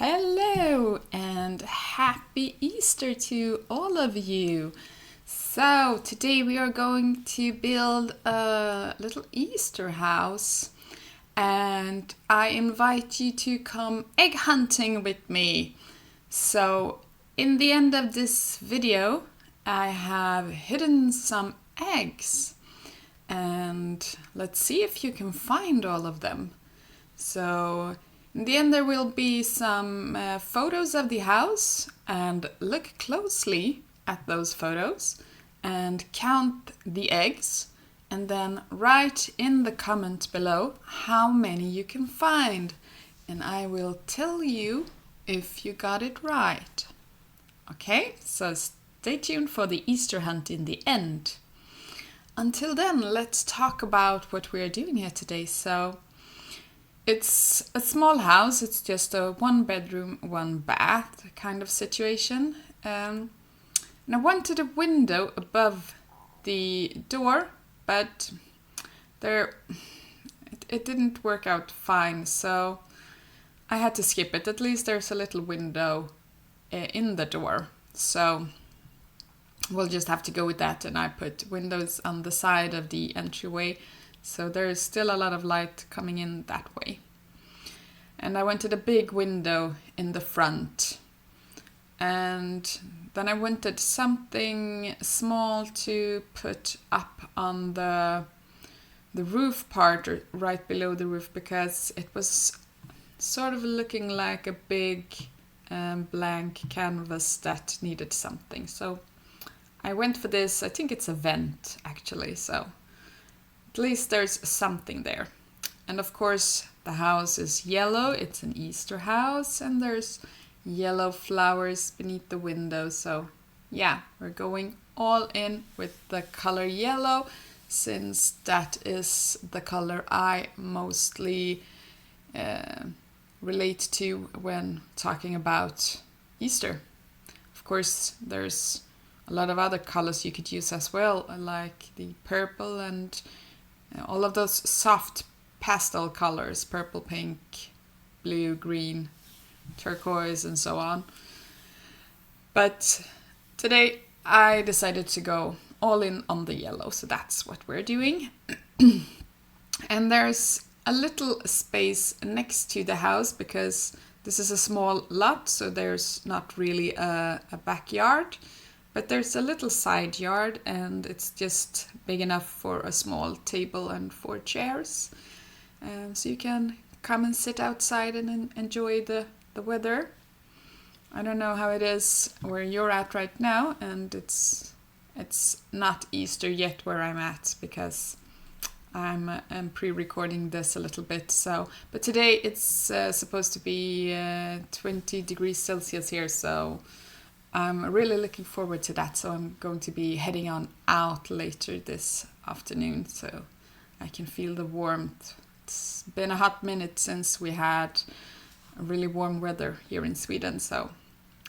Hello and happy Easter to all of you. So, today we are going to build a little Easter house, and I invite you to come egg hunting with me. So, in the end of this video, I have hidden some eggs, and let's see if you can find all of them. So, in the end, there will be some photos of the house, and look closely at those photos and count the eggs, and then write in the comment below how many you can find, and I will tell you if you got it right. Okay, so stay tuned for the Easter hunt in the end. Until then, let's talk about what we are doing here today. So, it's a small house. It's just a 1 bedroom, 1 bath kind of situation. And I wanted a window above the door, but it didn't work out fine, so I had to skip it. At least there's a little window in the door, so we'll just have to go with that. And I put windows on the side of the entryway, so there is still a lot of light coming in that way. And I wanted a big window in the front. And then I wanted something small to put up on the roof part, or right below the roof, because it was sort of looking like a big blank canvas that needed something. So I went for this. I think it's a vent actually, so at least there's something there. And of course the house is yellow. It's an Easter house, and there's yellow flowers beneath the window. So yeah, we're going all in with the color yellow, since that is the color I mostly relate to when talking about Easter. Of course, there's a lot of other colors you could use as well, like the purple and all of those soft pastel colors, purple, pink, blue, green, turquoise, and so on. But today I decided to go all in on the yellow, so that's what we're doing. And there's a little space next to the house, because this is a small lot, so there's not really a backyard, but there's a little side yard, and it's just big enough for a small table and 4 chairs. So you can come and sit outside and enjoy the weather. I don't know how it is where you're at right now, and it's not Easter yet where I'm at, because I'm pre-recording this a little bit. So, but today it's supposed to be 20 degrees Celsius here, so I'm really looking forward to that. So I'm going to be heading on out later this afternoon, so I can feel the warmth. It's been a hot minute since we had really warm weather here in Sweden, so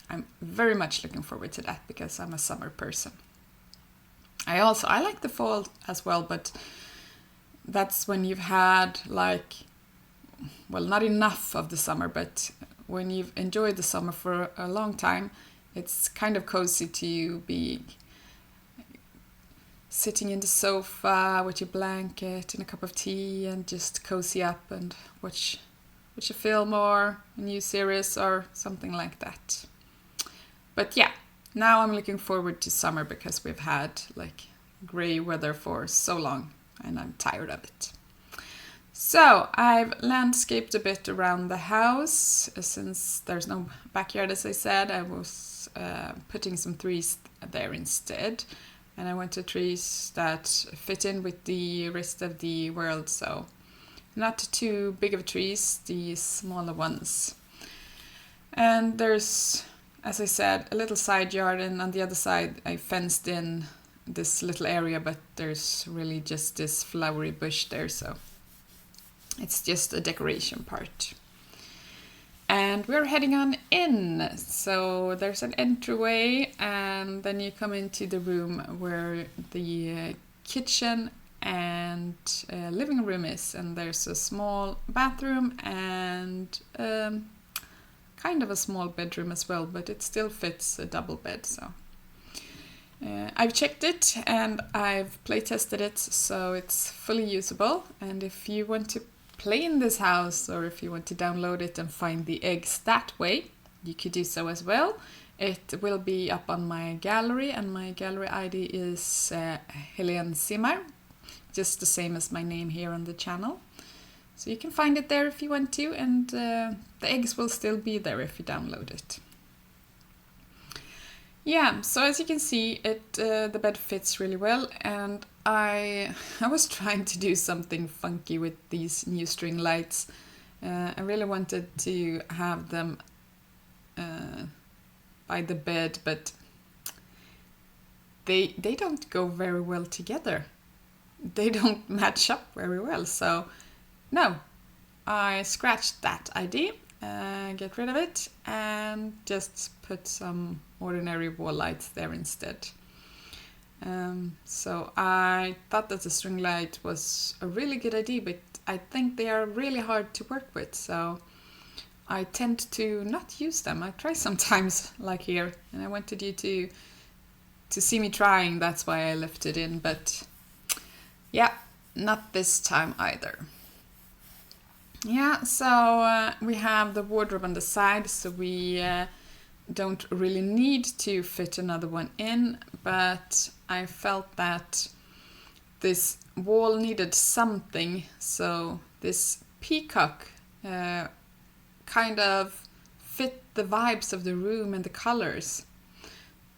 I'm very much looking forward to that, because I'm a summer person. I like the fall as well, but that's when you've had not enough of the summer, but when you've enjoyed the summer for a long time, it's kind of cozy to be sitting in the sofa with your blanket and a cup of tea and just cozy up and watch a film or a new series or something like that. But yeah, now I'm looking forward to summer, because we've had gray weather for so long and I'm tired of it. So I've landscaped a bit around the house. Since there's no backyard, as I said, I was putting some trees there instead. And I wanted trees that fit in with the rest of the world, so not too big of trees, the smaller ones. And there's, as I said, a little side yard, and on the other side I fenced in this little area, but there's really just this flowery bush there, so it's just a decoration part. And we're heading on in. So there's an entryway, and then you come into the room where the kitchen and living room is. And there's a small bathroom and kind of a small bedroom as well, but it still fits a double bed. So I've checked it and I've play tested it, so it's fully usable. And if you want to play in this house, or if you want to download it and find the eggs that way, you could do so as well. It will be up on my gallery, and my gallery ID is HelenSimmar, just the same as my name here on the channel. So you can find it there if you want to, and the eggs will still be there if you download it. Yeah, so as you can see, the bed fits really well, and I was trying to do something funky with these new string lights. I really wanted to have them by the bed, but they don't go very well together. They don't match up very well, so no, I scratched that idea, get rid of it, and just put some ordinary wall lights there instead. So I thought that the string light was a really good idea, but I think they are really hard to work with, so I tend to not use them. I try sometimes, like here, and I wanted you to see me trying, that's why I left it in, but yeah, not this time either. Yeah, so we have the wardrobe on the side, so we don't really need to fit another one in, but I felt that this wall needed something, so this peacock kind of fit the vibes of the room and the colors.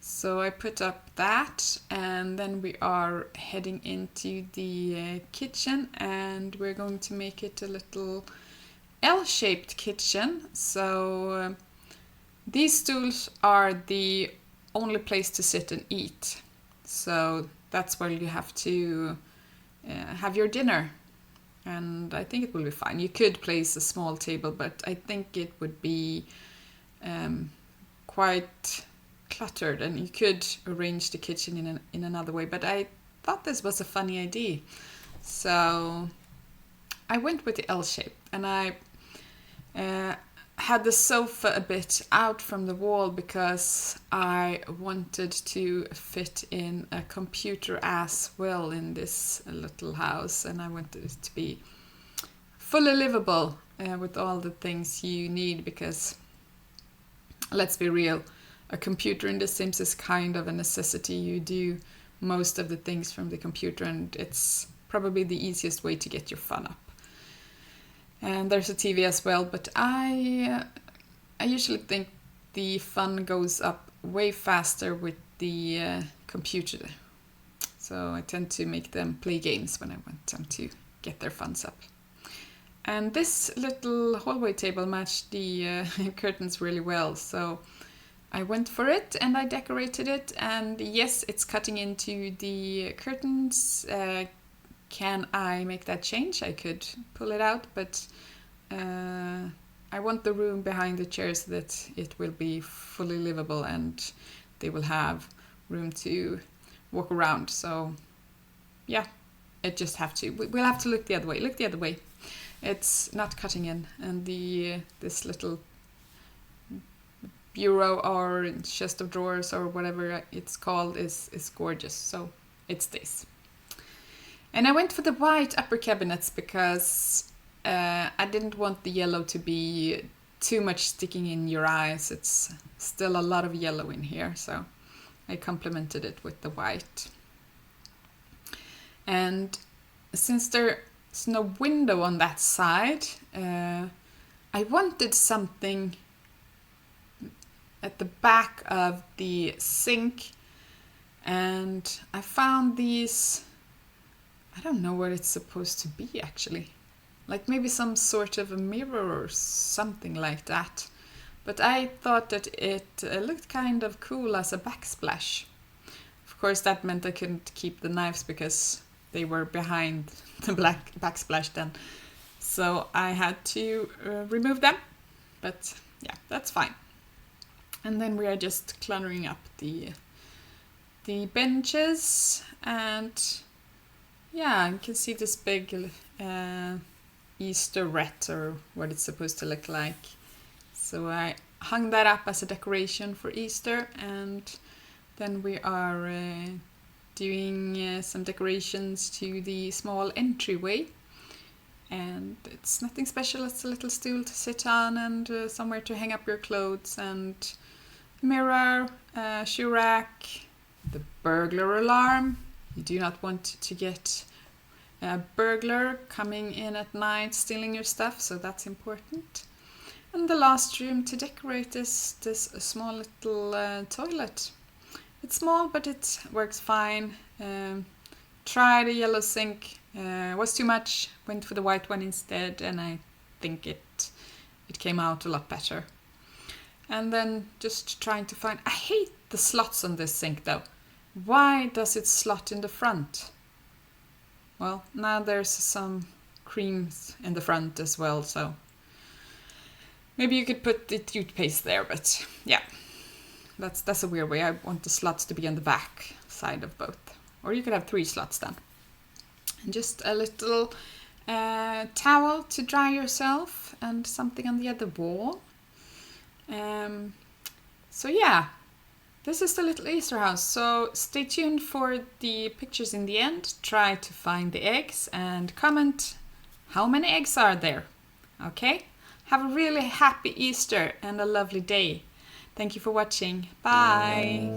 So I put up that, and then we are heading into the kitchen, and we're going to make it a little L-shaped kitchen. So these stools are the only place to sit and eat. So that's where you have to have your dinner. And I think it will be fine. You could place a small table, but I think it would be quite cluttered, and you could arrange the kitchen in another way. But I thought this was a funny idea. So I went with the L shape, and I had the sofa a bit out from the wall because I wanted to fit in a computer as well in this little house, and I wanted it to be fully livable with all the things you need, because let's be real, a computer in The Sims is kind of a necessity. You do most of the things from the computer, and it's probably the easiest way to get your fun up. And there's a TV as well, but I usually think the fun goes up way faster with the computer. So I tend to make them play games when I want them to get their funs up. And this little hallway table matched the curtains really well, so I went for it and I decorated it, and yes, it's cutting into the curtains. Can I make that change? I could pull it out, but I want the room behind the chairs so that it will be fully livable and they will have room to walk around. So yeah, it just have to. We'll have to look the other way. Look the other way. It's not cutting in, and this little bureau or chest of drawers or whatever it's called is gorgeous. So it stays. And I went for the white upper cabinets because I didn't want the yellow to be too much sticking in your eyes. It's still a lot of yellow in here, so I complemented it with the white. And since there's no window on that side, I wanted something at the back of the sink, and I found these. I don't know what it's supposed to be actually. Like maybe some sort of a mirror or something like that. But I thought that it looked kind of cool as a backsplash. Of course, that meant I couldn't keep the knives because they were behind the black backsplash then. So I had to remove them. But yeah, that's fine. And then we are just cluttering up the benches, and yeah, you can see this big Easter wreath, or what it's supposed to look like. So I hung that up as a decoration for Easter, and then we are doing some decorations to the small entryway. And it's nothing special, it's a little stool to sit on and somewhere to hang up your clothes, and mirror, shoe rack, the burglar alarm. You do not want to get a burglar coming in at night stealing your stuff, so that's important. And the last room to decorate is this small little toilet. It's small, but it works fine. Tried a yellow sink, was too much, went for the white one instead, and I think it came out a lot better. And then just trying to find... I hate the slots on this sink though. Why does it slot in the front? Well, now there's some creams in the front as well, so maybe you could put the toothpaste there, but yeah, that's a weird way. I want the slots to be on the back side of both. Or you could have 3 slots then. And just a little towel to dry yourself and something on the other wall. So yeah, this is the little Easter house. So stay tuned for the pictures in the end. Try to find the eggs and comment how many eggs are there. Okay? Have a really happy Easter and a lovely day. Thank you for watching. Bye!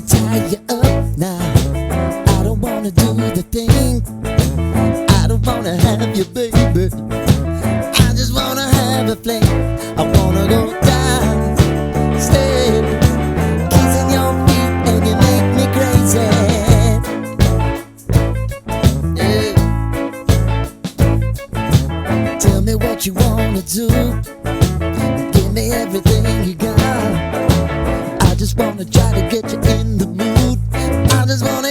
Tie you up now. I don't wanna do the thing. I don't wanna have you, baby. I just wanna have a fling. I wanna go down, stay, kissing your feet, and you make me crazy. Yeah. Tell me what you wanna do. Give me everything you got. I just wanna try to get you in the mood. I just wanna